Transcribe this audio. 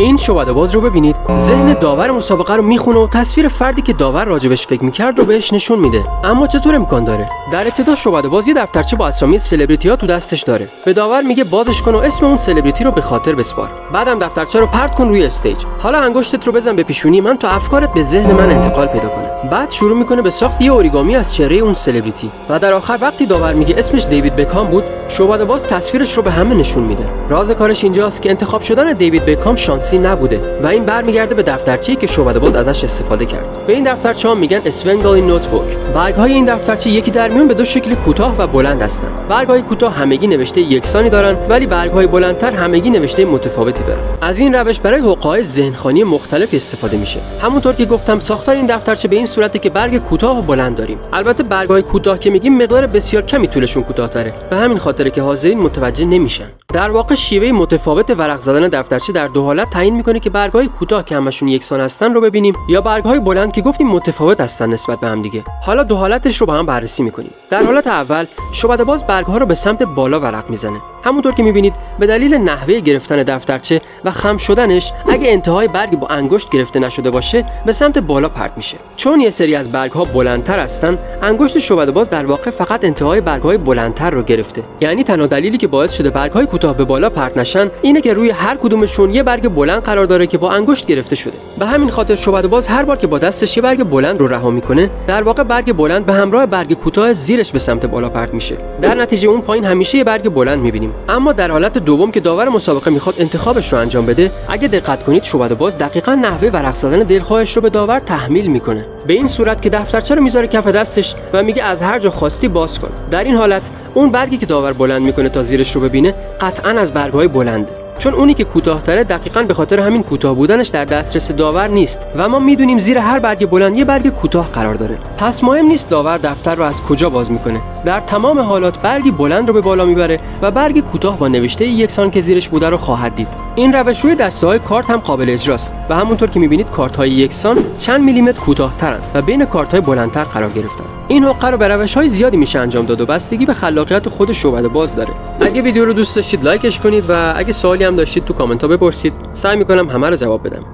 این شعبده‌باز رو ببینید، ذهن داور مسابقه رو میخونه و تصویر فردی که داور راجبش فکر میکرد رو بهش نشون میده. اما چطور امکان داره؟ در ابتدا شعبده‌باز یه دفترچه با اسامی سلبریتی‌ها تو دستش داره. به داور میگه بازش کن و اسم اون سلبریتی رو به خاطر بسپار. بعدم دفترچه رو پرت کن روی استیج. حالا انگشتت رو بزن به پیشونی من تا افکارت به ذهن من انتقال پیدا کنه. بعد شروع میکنه به ساخت یه اوریگامی از چهره اون سلبریتی. و در آخر وقتی داور میگه اسمش دیوید بکام بود، شعبده‌باز تصویرش رو به همه نشون میده. راز کارش اینجاست که انتخاب شدن دیوید بکام شانسی نبوده و این برمیگرده به دفترچه‌ای که شعبده‌باز ازش استفاده کرد. به این دفترچه‌ها میگن اسونگالی نوتبوک. برگ‌های این دفترچه یکی در میون به دو شکل کوتاه و بلند هستند. برگ‌های کوتاه همگی نوشته یکسانی دارن ولی برگ‌های بلندتر همگی نوشته متفاوتی دارن. از این روش برای حقه‌های ذهن‌خوانی مختلف استفاده میشه. همونطور که گفتم ساختار این دفترچه به این صورته که برگ کوتاه و بلند داریم. البته برگ‌های کوتاه که میگیم مقدار بسیار کمی طولشون کوتاه‌تره و همین خاطره که حاضرین متوجه نمیشن. در واقع شیوه متفاوت ورق زدن دفترچه در دو حالت تعیین میکنه که برگ‌های کوتاه که همشون یکسان هستن رو ببینیم یا برگ‌های بلند که گفتیم متفاوت هستن نسبت به هم دیگه. حالا دو حالتش رو با هم بررسی میکنیم. در حالت اول شعبده‌باز برگ‌ها رو به سمت بالا ورق میزنه. همونطور که میبینید به دلیل نحوه گرفتن دفترچه و خم شدنش اگه انتهای برگ با انگشت گرفته نشده باشه به سمت بالا پرت میشه. چون یه سری از برگ‌ها بلندتر هستن، انگشت شعبده‌باز در واقع فقط انتهای برگ‌های بلندتر رو گرفته. یعنی تنها دلیلی که باعث شده برگ‌های کوتاه به بالا پرت نشن اینه که روی هر کدومشون یه برگ بلند قرار داره که با انگشت گرفته شده. به همین خاطر شعبده‌باز هر بار که با دستش یه برگ بلند رو رها میکنه، در واقع برگ بلند به همراه برگ کوتاه زیرش به سمت بالا پرت میشه. در نتیجه اون پایین همیشه یه برگ بلند میبینیم. اما در حالت دوم که داور مسابقه میخواد انتخابش رو انجام بده، اگه دقت کنید شعبده‌باز دقیقاً نحوه ورق زدن دلخواهش رو به داور تحمیل میکنه. به این صورت که دفترچه رو میذاره کف دستش و میگه از هر جا خواستی باز کن. در این حالت اون برگی که داور بلند میکنه تا زیرش رو ببینه قطعاً از برگ‌های بلنده. چون اونی که کوتاه‌تره دقیقاً به خاطر همین کوتاه بودنش در دسترس داور نیست و ما میدونیم زیر هر برگ بلند یه برگ کوتاه قرار داره. پس مهم نیست داور دفتر رو از کجا باز میکنه. در تمام حالات برگی بلند رو به بالا میبره و برگ کوتاه با نوشته یکسان که زیرش بوده رو خواهد دید. این روش روی دسته‌های کارت هم قابل اجراست و همونطور که میبینید کارت‌های یکسان چند میلیمتر کوتاه‌ترن و بین کارت‌های بلندتر قرار گرفتن. این حقه رو به روش‌های زیادی میشه انجام داد و بستگی به خلاقیت خود شعبده‌باز داره. اگه ویدیو رو دوست داشتید لایکش کنید و اگه سوالی هم داشتید تو کامنت‌ها بپرسید. سعی می‌کنم همه رو جواب بدم.